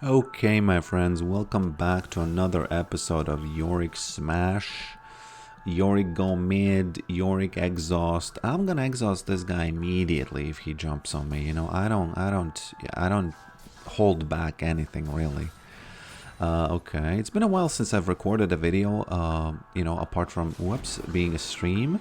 Okay, my friends, welcome back to another episode of Yorick Smash. Yorick go mid, Yorick exhaust. I'm gonna exhaust this guy immediately if he jumps on me. You know, I don't hold back anything really. Okay, it's been a while since I've recorded a video. Apart from being a stream.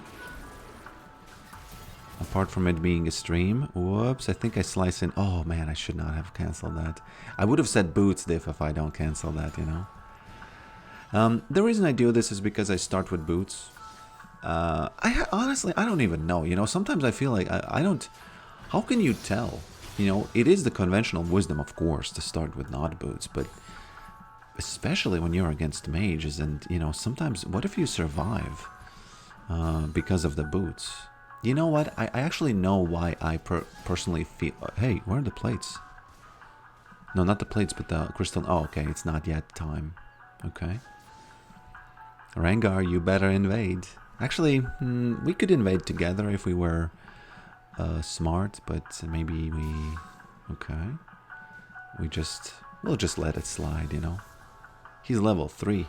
Apart from it being a stream. Whoops, I think I sliced in. Oh man, I should not have canceled that. I would have said boots diff if I don't cancel that, you know. The reason I do this is because I start with boots. Honestly, I don't even know. You know, sometimes I feel like I don't. How can you tell? You know, it is the conventional wisdom, of course, to start with not boots, but especially when you're against mages, and you know, sometimes what if you survive because of the boots? You know what? I actually know why I personally feel... Hey, where are the plates? No, not the plates, but the crystal... Oh, okay, it's not yet time. Okay. Rengar, you better invade. Actually, we could invade together if we were smart, but maybe we... Okay. We'll just let it slide, you know. He's level 3.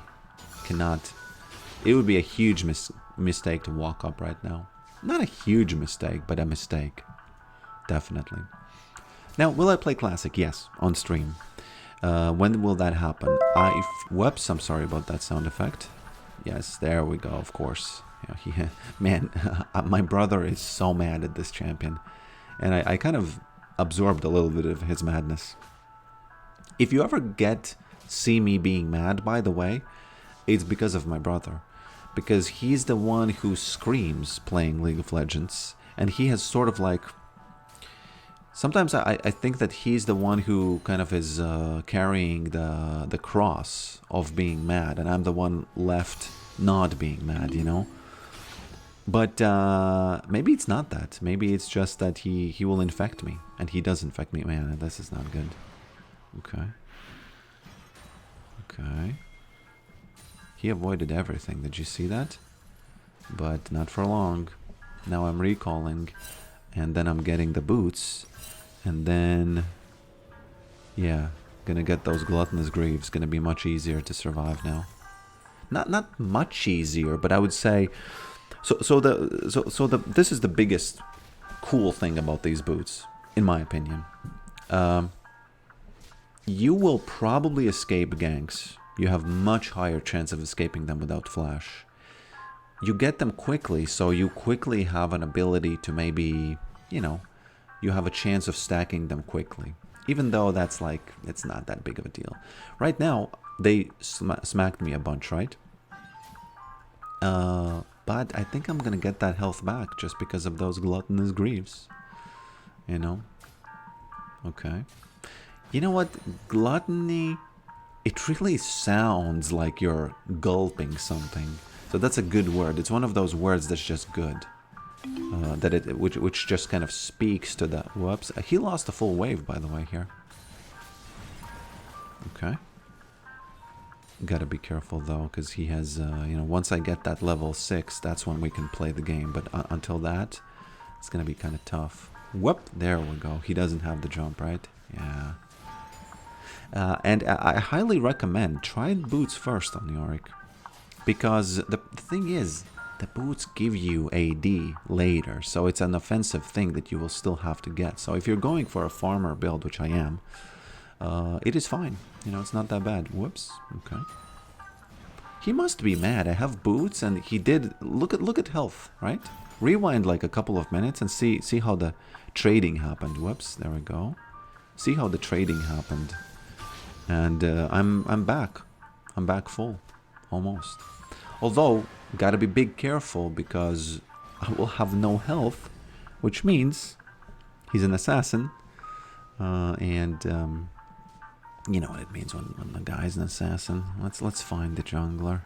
Cannot... It would be a huge mistake to walk up right now. Not a huge mistake, but a mistake. Definitely. Now, will I play Classic? Yes, on stream. When will that happen? Whoops, I'm sorry about that sound effect. Yes, there we go, of course. Yeah, man, my brother is so mad at this champion. And I kind of absorbed a little bit of his madness. If you ever see me being mad, by the way, it's because of my brother. Because he's the one who screams playing League of Legends. And he has sort of like... Sometimes I think that he's the one who kind of is carrying the cross of being mad. And I'm the one left not being mad, you know? But maybe it's not that. Maybe it's just that he will infect me. And he does infect me. Man, this is not good. Okay. Okay. He avoided everything. Did you see that? But not for long. Now I'm recalling. And then I'm getting the boots. And then... Yeah. Gonna get those gluttonous greaves. Gonna be much easier to survive now. Not much easier, but I would say... This is the biggest cool thing about these boots. In my opinion. You will probably escape ganks. You have much higher chance of escaping them without flash. You get them quickly, so you quickly have an ability to maybe, you know, you have a chance of stacking them quickly. Even though that's like, it's not that big of a deal. Right now, they smacked me a bunch, right? But I think I'm gonna get that health back just because of those gluttonous greaves. You know? Okay. You know what? Gluttony... It really sounds like you're gulping something. So that's a good word. It's one of those words that's just good. Which just kind of speaks to the... Whoops. He lost a full wave, by the way, here. Okay. Gotta be careful, though, because he has... you know, once I get that level 6, that's when we can play the game. But until that, it's gonna be kind of tough. Whoop! There we go. He doesn't have the jump, right? Yeah. And I highly recommend try boots first on Yorick, because the thing is, the boots give you AD later, so it's an offensive thing that you will still have to get. So if you're going for a farmer build, which I am, it is fine. You know, it's not that bad. Whoops. Okay. He must be mad. I have boots, and he did. Look at health, right? Rewind like a couple of minutes and see how the trading happened. Whoops. There we go. See how the trading happened. And I'm back. I'm back full. Almost. Although, gotta be big careful because I will have no health. Which means he's an assassin. You know what it means when the guy's an assassin. Let's find the jungler.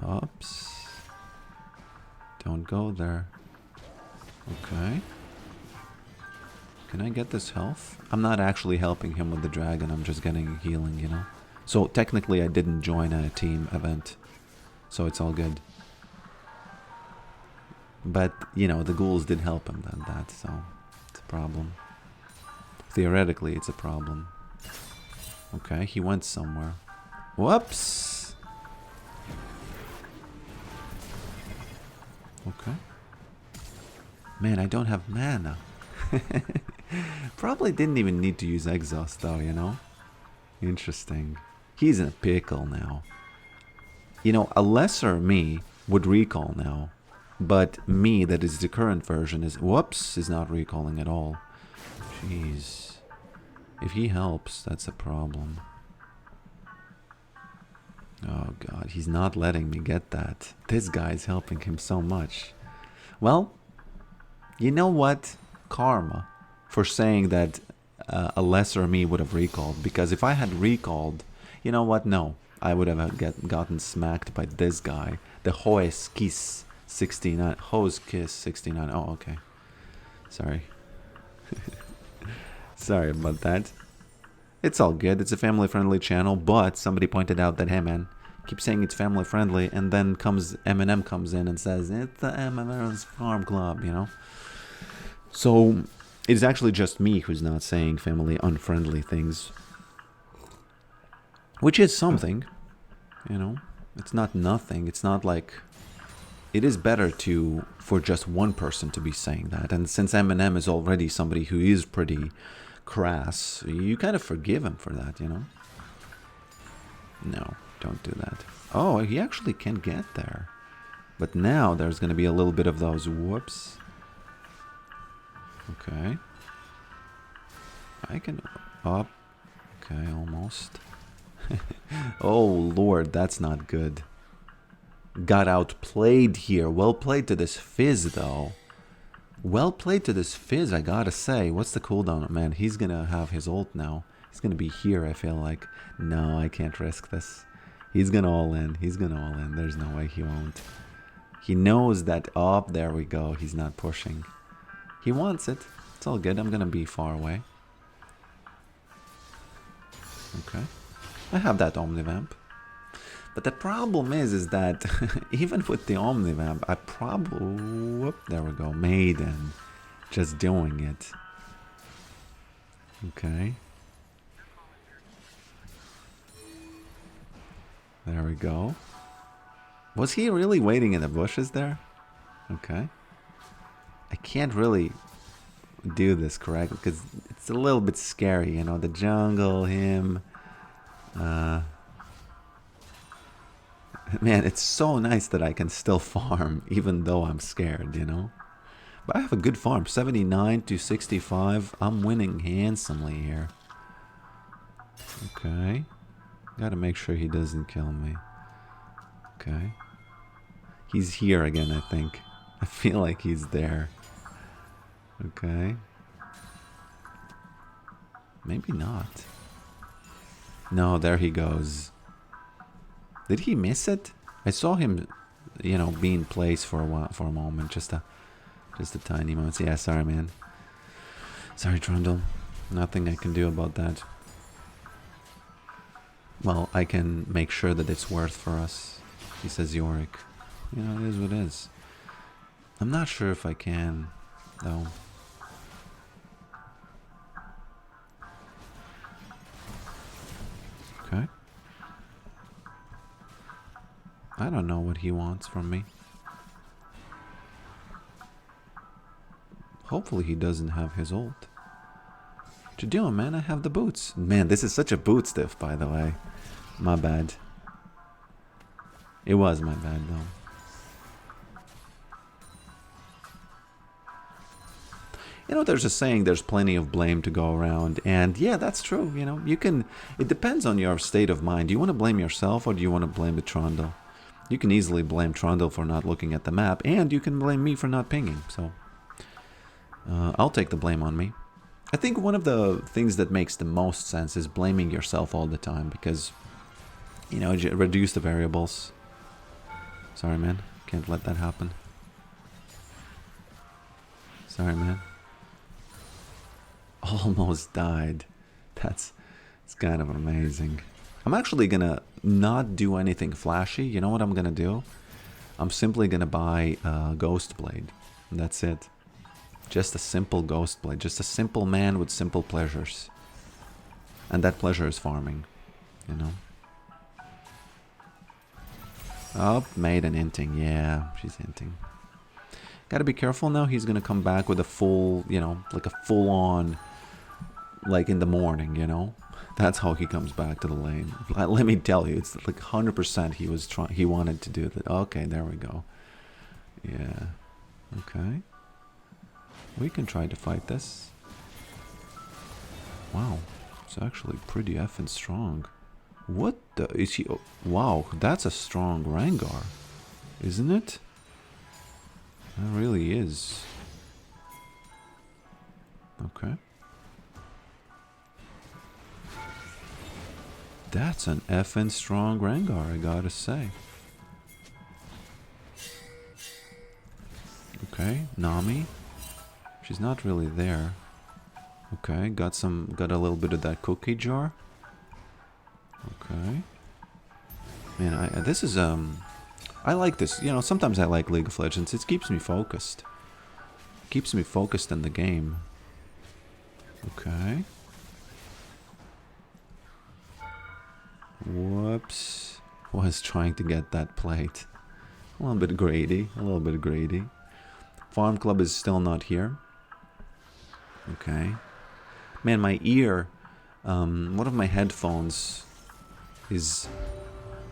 Oops. Don't go there. Okay. Can I get this health? I'm not actually helping him with the dragon, I'm just getting healing, you know? So technically I didn't join a team event. So it's all good. But, you know, the ghouls did help him than that, so it's a problem. Theoretically, it's a problem. Okay, he went somewhere. Whoops! Okay. Man, I don't have mana. Probably didn't even need to use exhaust though, you know? Interesting. He's in a pickle now. You know, a lesser me would recall now. But me, that is the current version, is... Whoops! Is not recalling at all. Jeez. If he helps, that's a problem. Oh god, he's not letting me get that. This guy's helping him so much. Well, you know what? Karma for saying that a lesser me would have recalled. Because if I had recalled, you know what? No. I would have gotten smacked by this guy. The Hoes Kiss 69. Hoes Kiss 69. Oh, okay. Sorry. Sorry about that. It's all good. It's a family-friendly channel, but somebody pointed out that, hey man, keep saying it's family-friendly, and then comes Eminem comes in and says, it's the MMR's Farm Club, you know? So, it's actually just me who's not saying family-unfriendly things. Which is something, you know? It's not nothing. It's not like... It is better for just one person to be saying that. And since Eminem is already somebody who is pretty crass, you kind of forgive him for that, you know? No, don't do that. Oh, he actually can get there. But now there's going to be a little bit of those whoops. Okay. I can up. Okay, almost. Oh, Lord, that's not good. Got outplayed here. Well played to this Fizz, though. Well played to this Fizz, I gotta say. What's the cooldown? Man, he's gonna have his ult now. He's gonna be here, I feel like. No, I can't risk this. He's gonna all in. He's gonna all in. There's no way he won't. He knows that... Oh, there we go. He's not pushing. He wants it. It's all good. I'm gonna be far away. Okay. I have that Omnivamp. But the problem is that even with the Omnivamp, I probably... Whoop, there we go. Maiden. Just doing it. Okay. There we go. Was he really waiting in the bushes there? Okay. I can't really do this correctly because it's a little bit scary, you know, the jungle, him. Man, it's so nice that I can still farm even though I'm scared, you know. But I have a good farm, 79 to 65. I'm winning handsomely here. Okay. Gotta make sure he doesn't kill me. Okay. He's here again, I think. I feel like he's there. Okay. Maybe not. No, there he goes. Did he miss it? I saw him, you know, be in place for a while, for a moment, just a tiny moment. Yeah, sorry, man. Sorry, Trundle. Nothing I can do about that. Well, I can make sure that it's worth for us. He says Yorick. You know, it is what it is. I'm not sure if I can, though. Okay. I don't know what he wants from me. Hopefully he doesn't have his ult. What you doing, man? I have the boots. Man, this is such a boot stiff, by the way. My bad. It was my bad, though. You know, there's a saying, there's plenty of blame to go around. And yeah, that's true. You know, you can... It depends on your state of mind. Do you want to blame yourself or do you want to blame the Trundle? You can easily blame Trundle for not looking at the map. And you can blame me for not pinging. So, I'll take the blame on me. I think one of the things that makes the most sense is blaming yourself all the time. Because, you know, reduce the variables. Sorry, man. Can't let that happen. Sorry, man. Almost died. It's kind of amazing. I'm actually gonna not do anything flashy. You know what I'm gonna do? I'm simply gonna buy a Ghost Blade. And that's it. Just a simple Ghost Blade. Just a simple man with simple pleasures. And that pleasure is farming, you know. Oh, made an inting. Yeah, she's hinting. Gotta be careful now. He's gonna come back with a full, you know, like a full-on, like in the morning, you know. That's how he comes back to the lane. Let me tell you, it's like 100% he was trying. He wanted to do that. Okay, there we go. Yeah. Okay. We can try to fight this. Wow, it's actually pretty effing strong. What the is he? Oh, wow, that's a strong Rengar, isn't it? That really is. Okay. That's an effing strong Rengar, I gotta say. Okay, Nami. She's not really there. Okay, got a little bit of that cookie jar. Okay. Man, this is I like this. You know, sometimes I like League of Legends. It keeps me focused. Keeps me focused in the game. Okay. Whoops. Was trying to get that plate. A little bit greedy. A little bit greedy. Farm Club is still not here. Okay. Man, my ear. One of my headphones is...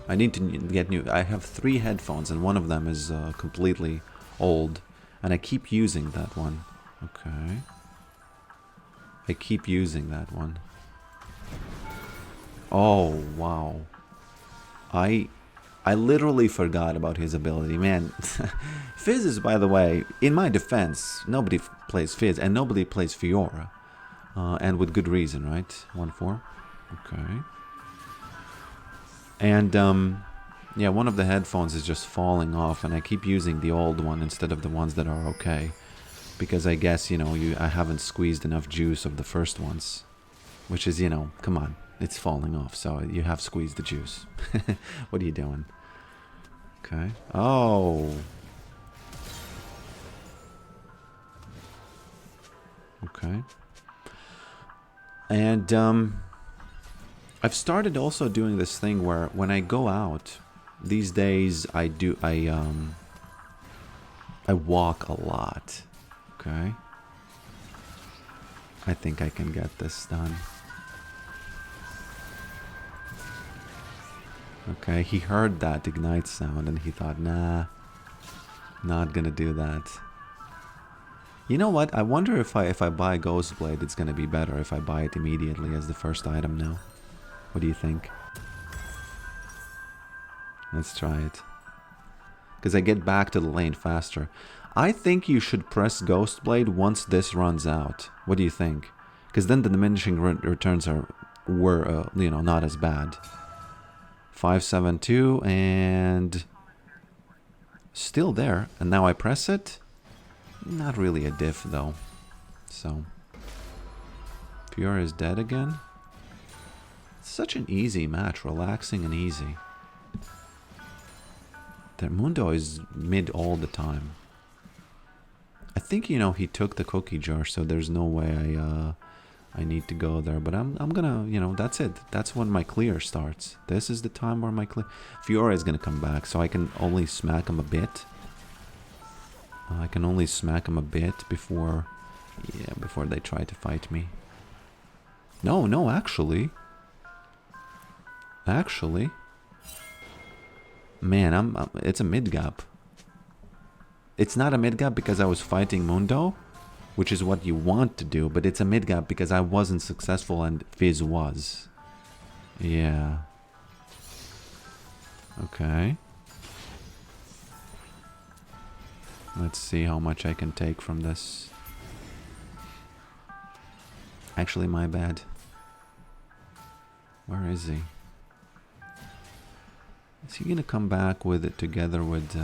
I need to get new. I have 3 headphones and one of them is completely old. And I keep using that one. Okay. I keep using that one. Oh, wow. I literally forgot about his ability. Man, Fizz is, by the way, in my defense, nobody plays Fizz and nobody plays Fiora. And with good reason, right? 1-4. Okay. And, yeah, one of the headphones is just falling off and I keep using the old one instead of the ones that are okay. Because I guess, you know, I haven't squeezed enough juice of the first ones. Which is, you know, come on. It's falling off, so you have squeezed the juice. What are you doing? Okay. Oh. Okay. And I've started also doing this thing where when I go out these days, I walk a lot. Okay. I think I can get this done. Okay, he heard that ignite sound and he thought, nah, not gonna do that. You know what? I wonder if I buy Ghostblade, it's gonna be better if I buy it immediately as the first item now. What do you think? Let's try it. Because I get back to the lane faster. I think you should press Ghostblade once this runs out. What do you think? Because then the diminishing returns were you know, not as bad. 572 and still there. And now I press it. Not really a diff though. So Fiora is dead again. It's such an easy match, relaxing and easy. That Mundo is mid all the time. I think, you know, he took the cookie jar, so there's no way I need to go there, but I'm gonna, you know, that's it. That's when my clear starts. This is the time where my clear... Fiora is gonna come back, so I can only smack him a bit. I can only smack him a bit before... Yeah, before they try to fight me. No, actually. Actually. Man, it's a mid gap. It's not a mid gap because I was fighting Mundo, which is what you want to do, but it's a mid gap because I wasn't successful and Fizz was. Yeah. Okay. Let's see how much I can take from this. Actually, my bad. Where is he? Is he gonna come back with it together with...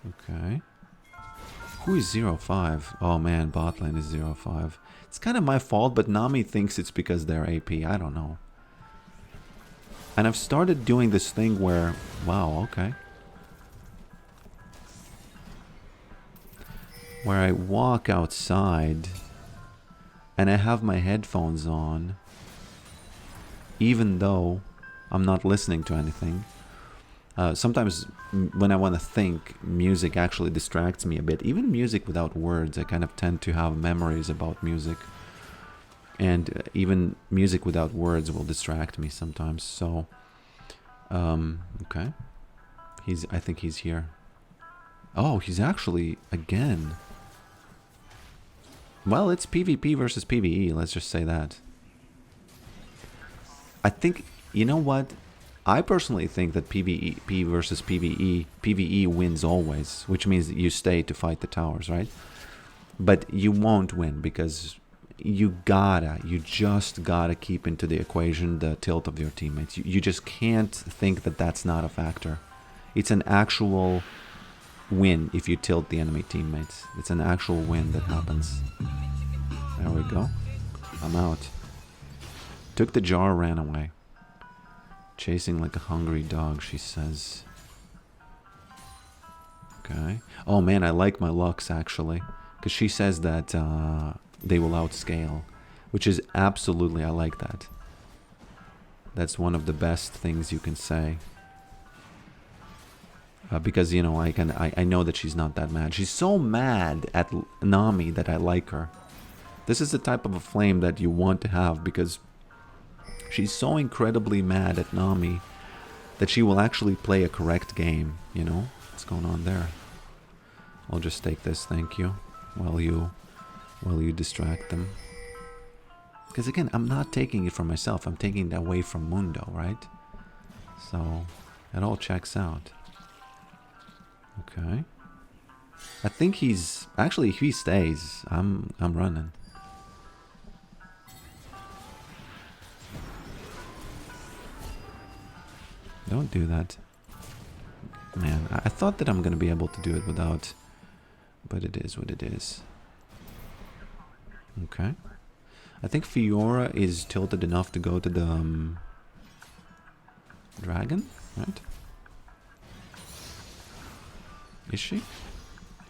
Okay. Who is 0-5? Oh man, bot lane is 0-5. It's kind of my fault, but Nami thinks it's because they're AP. I don't know. And I've started doing this thing where... Wow, okay. Where I walk outside and I have my headphones on, even though I'm not listening to anything. Sometimes when I want to think, music actually distracts me a bit. Even music without words, I kind of tend to have memories about music. And even music without words will distract me sometimes. So, okay. I think he's here. Oh, he's actually, again. Well, it's PvP versus PvE, let's just say that. I think, you know what? I personally think that PvP versus PvE wins always, which means that you stay to fight the towers, right? But you won't win because you just gotta keep into the equation the tilt of your teammates. You just can't think that that's not a factor. It's an actual win if you tilt the enemy teammates. It's an actual win that happens. There we go. I'm out. Took the jar, ran away. Chasing like a hungry dog, she says. Okay. Oh man, I like my Lux actually. Because she says that they will outscale. Which is absolutely, I like that. That's one of the best things you can say. Because, you know, I know that she's not that mad. She's so mad at Nami that I like her. This is the type of a flame that you want to have because she's so incredibly mad at Nami that she will actually play a correct game, you know? What's going on there? I'll just take this, thank you, while you distract them. Because again, I'm not taking it from myself, I'm taking it away from Mundo, right? So, it all checks out. Okay. I think he's... Actually, if he stays, I'm running. Don't do that. Man, I thought that I'm going to be able to do it without... But it is what it is. Okay. I think Fiora is tilted enough to go to the... dragon, right? Is she?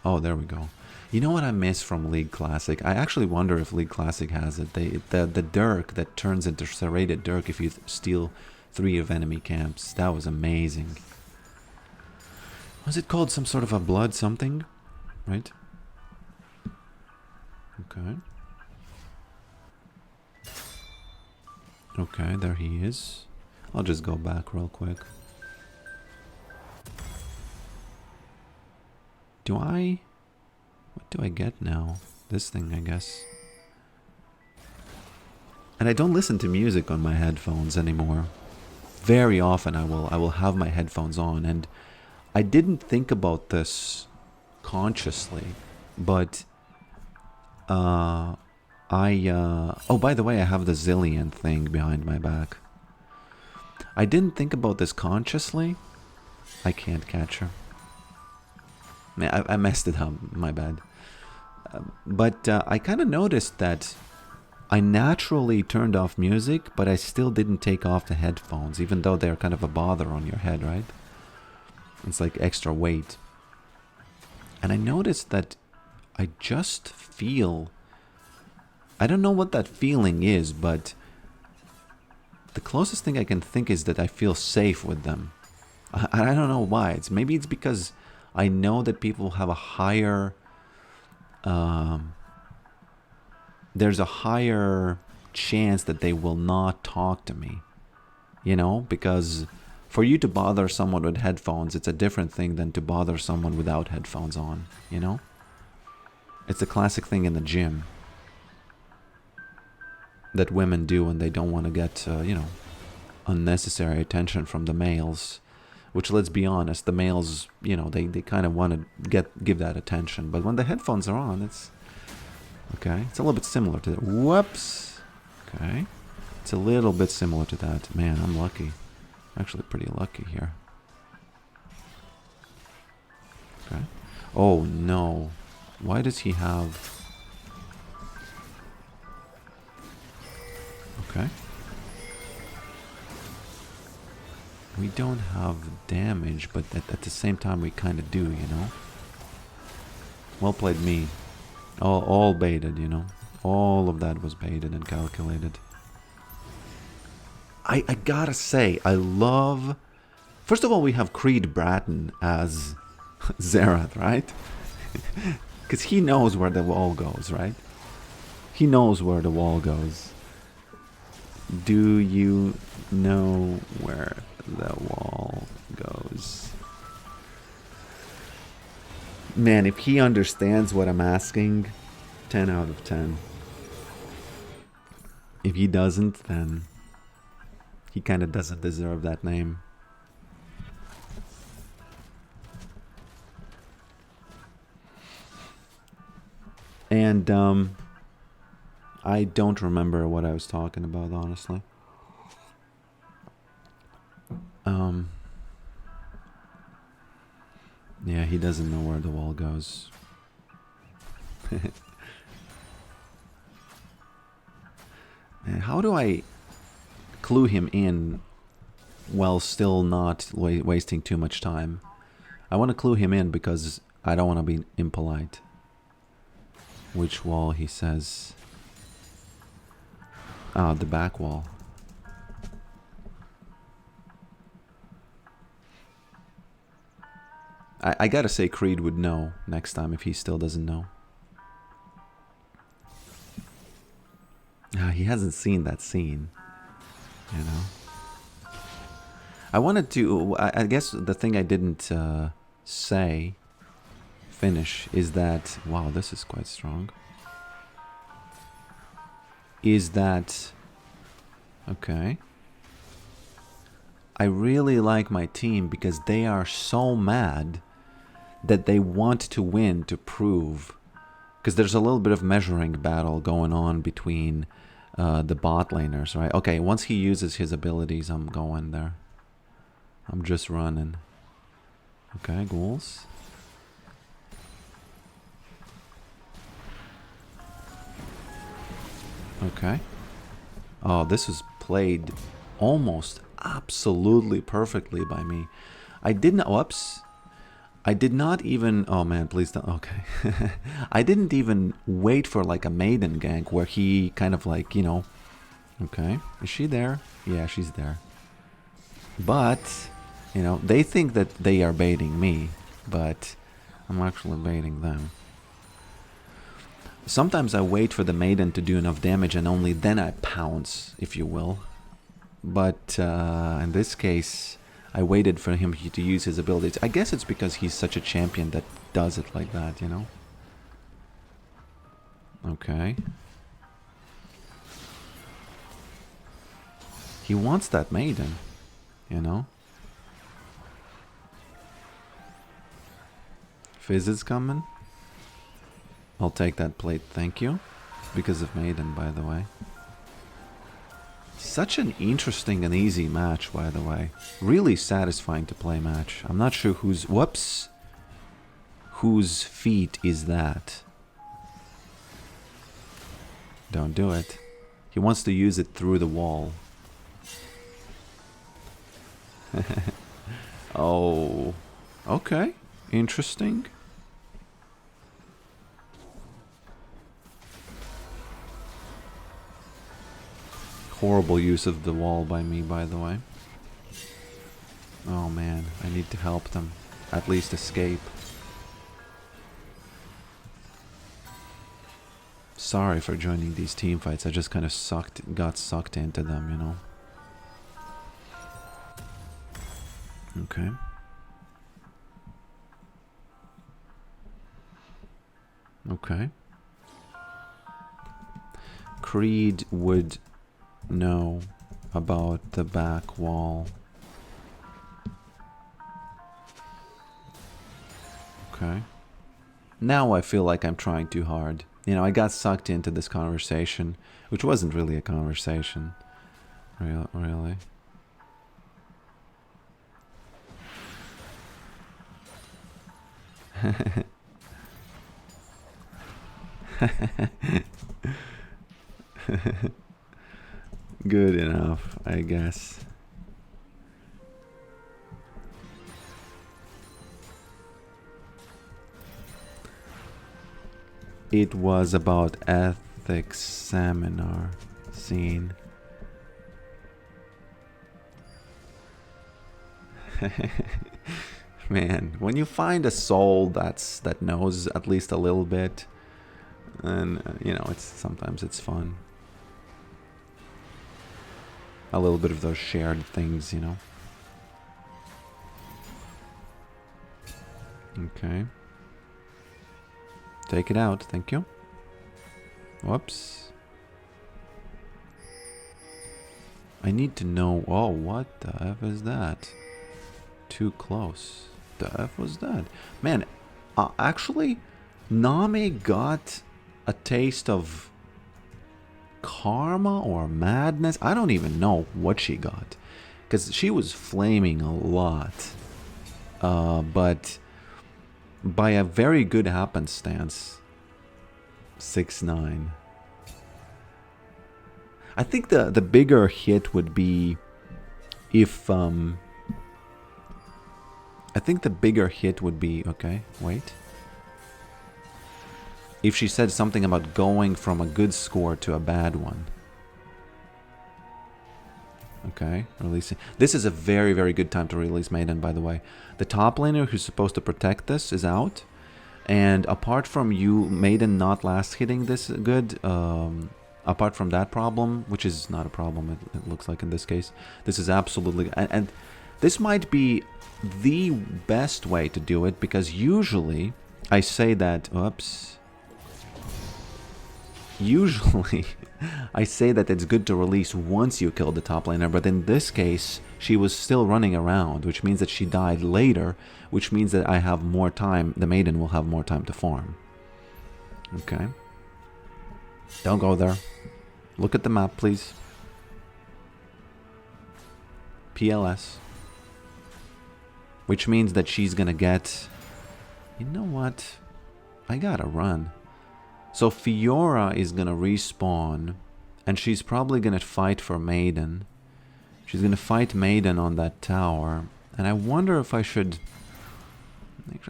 Oh, there we go. You know what I miss from League Classic? I actually wonder if League Classic has it. The Dirk that turns into serrated Dirk if you steal 3 of enemy camps. That was amazing. Was it called some sort of a blood something? Right? Okay. Okay, there he is. I'll just go back real quick. What do I get now? This thing, I guess. And I don't listen to music on my headphones anymore. Very often I will have my headphones on, and I didn't think about this consciously, but oh, by the way, I have the Zillion thing behind my back. I didn't think about this consciously. I can't catch her. Man, I messed it up, my bad. But I kind of noticed that I naturally turned off music, but I still didn't take off the headphones, even though they're kind of a bother on your head, right? It's like extra weight. And I noticed that I just feel... I don't know what that feeling is, but the closest thing I can think is that I feel safe with them. I don't know why. Maybe it's because I know that people have a higher... there's a higher chance that they will not talk to me. You know? Because for you to bother someone with headphones, it's a different thing than to bother someone without headphones on. You know? It's a classic thing in the gym that women do when they don't want to get, you know, unnecessary attention from the males. Which, let's be honest, the males, you know, they kind of want to give that attention. But when the headphones are on, it's... Okay, it's a little bit similar to that. Whoops! Okay. It's a little bit similar to that. Man, I'm lucky. Actually pretty lucky here. Okay. Oh, no. Why does he have... Okay. We don't have damage, but at the same time we kind of do, you know? Well played me. All baited, you know? All of that was baited and calculated. I gotta say, I love... First of all, we have Creed Bratton as Xerath, right? Because he knows where the wall goes, right? He knows where the wall goes. Do you know where the wall goes? Man, if he understands what I'm asking, 10 out of 10. If he doesn't, then he kind of doesn't deserve that name. And I don't remember what I was talking about, honestly. Yeah, he doesn't know where the wall goes. And how do I clue him in while still not wasting too much time? I want to clue him in because I don't want to be impolite. Which wall, he says? Ah, the back wall. I gotta say Creed would know next time if he still doesn't know. He hasn't seen that scene, you know. I wanted to... I guess the thing I didn't finish, is that... Wow, this is quite strong. Is that... Okay. I really like my team because they are so mad that they want to win to prove... Because there's a little bit of measuring battle going on between the bot laners, right? Okay, once he uses his abilities, I'm going there. I'm just running. Okay, ghouls. Okay. Oh, this was played almost absolutely perfectly by me. I didn't... Whoops. I did not even... Oh man, please don't... Okay. I didn't even wait for like a maiden gank where he kind of like, you know... Okay. Is she there? Yeah, she's there. But, you know, they think that they are baiting me, but I'm actually baiting them. Sometimes I wait for the maiden to do enough damage and only then I pounce, if you will. But in this case... I waited for him to use his abilities. I guess it's because he's such a champion that does it like that, you know? Okay. He wants that maiden, you know? Fizz is coming. I'll take that plate, thank you. Because of maiden, by the way. Such an interesting and easy match, by the way. Really satisfying to play match. I'm not sure whose... Whoops! Whose feet is that? Don't do it. He wants to use it through the wall. Oh. Okay. Interesting. Horrible use of the wall by me, by the way. Oh man, I need to help them. At least escape. Sorry for joining these team fights. I just kind of got sucked into them, you know. Okay. Okay. Creed would know about the back wall. Okay. Now I feel like I'm trying too hard. You know, I got sucked into this conversation, which wasn't really a conversation. Really. Good enough, I guess. It was about thick seminar scene. Man, when you find a soul that knows at least a little bit, and you know, sometimes it's fun. A little bit of those shared things, you know. Okay. Take it out, thank you. Whoops. I need to know. Oh, what the F is that? Too close. The F was that? Man, actually, Nami got a taste of karma or madness. I don't even know what she got, because she was flaming a lot. But by a very good happenstance, 6-9. I think the bigger hit would be if I think the bigger hit would be, okay, wait. If she said something about going from a good score to a bad one. Okay, releasing. This is a very, very good time to release Maiden, by the way. The top laner who's supposed to protect this is out. And apart from you, Maiden not last hitting this good, apart from that problem, which is not a problem, it looks like in this case, this is absolutely... And this might be the best way to do it, because usually I say that... Oops. Usually I say that it's good to release once you kill the top laner, but in this case she was still running around, which means that she died later, which means that I have more time, the Maiden will have more time to farm. Okay. Don't go there. Look at the map, please. PLS. Which means that she's gonna get... You know what? I gotta run. So Fiora is gonna respawn, and she's probably gonna fight for Maiden. She's gonna fight Maiden on that tower, and I wonder if I should...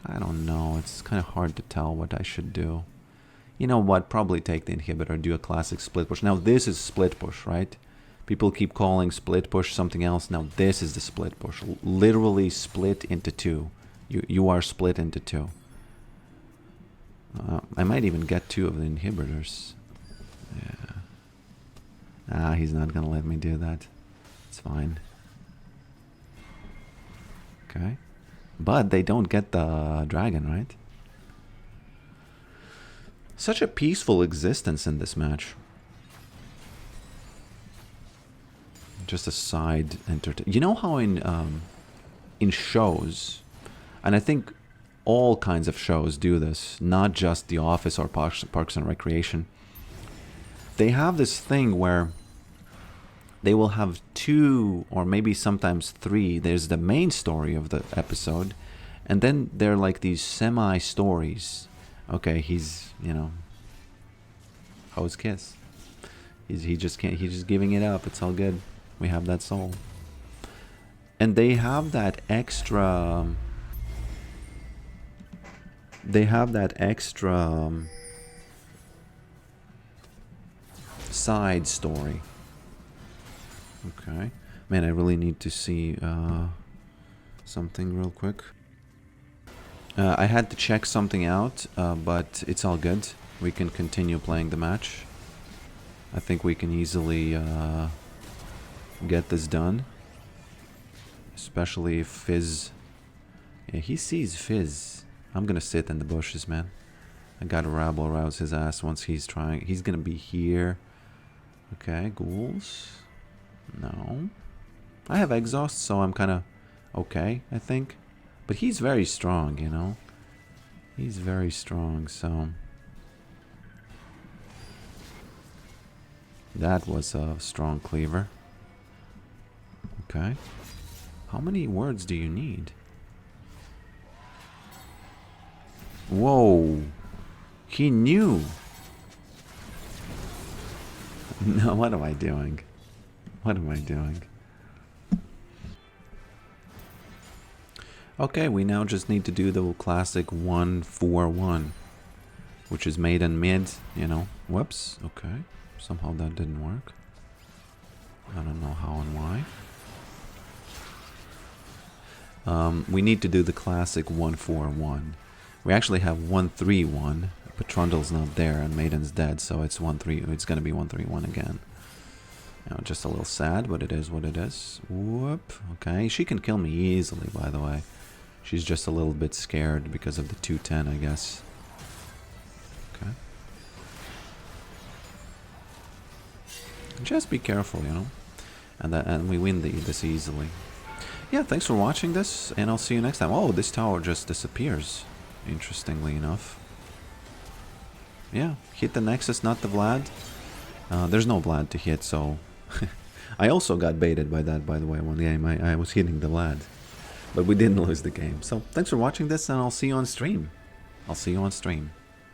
I don't know, it's kind of hard to tell what I should do. You know what, probably take the inhibitor, do a classic split push. Now this is split push, right? People keep calling split push something else. Now this is the split push. Literally split into two. You are split into two. I might even get 2 of the inhibitors. Yeah. Ah, he's not gonna let me do that. It's fine. Okay. But they don't get the dragon, right? Such a peaceful existence in this match. Just a side entertainment. You know how in shows, and I think all kinds of shows do this, not just The Office or Parks and Recreation, they have this thing where they will have 2 or maybe sometimes 3. There's the main story of the episode, and then there are like these semi-stories. Okay, he's, you know, how's Kiss? He just can't. He's just giving it up. It's all good. We have that soul, and they have that extra. They have that extra side story. Okay, man, I really need to see something real quick. I had to check something out, but it's all good. We can continue playing the match. I think we can easily get this done. Especially if Fizz... Yeah, he sees Fizz. I'm gonna sit in the bushes, man. I gotta rabble rouse his ass once he's trying. He's gonna be here. Okay, ghouls. No. I have exhaust, so I'm kind of okay, I think. But he's very strong, you know. He's very strong, so... That was a strong cleaver. Okay. How many words do you need? Whoa. He knew. No, what am I doing? What am I doing? Okay, we now just need to do the classic 1-4-1. which is maiden mid, you know. Whoops, okay. Somehow that didn't work. I don't know how and why. We need to do the classic 1-4-1. We actually have 1-3-1, but Trundle's not there and Maiden's dead, so it's 1-3. It's gonna be 1-3-1 again. You know, just a little sad, but it is what it is. Whoop. Okay, she can kill me easily, by the way. She's just a little bit scared because of the 210, I guess. Okay. Just be careful, you know. And we win this easily. Yeah, thanks for watching this, and I'll see you next time. Oh, this tower just disappears, interestingly enough. Yeah, hit the Nexus, not the Vlad. There's no Vlad to hit, so... I also got baited by that, by the way, one game. I was hitting the Vlad. But we didn't lose the game. So, thanks for watching this, and I'll see you on stream. I'll see you on stream.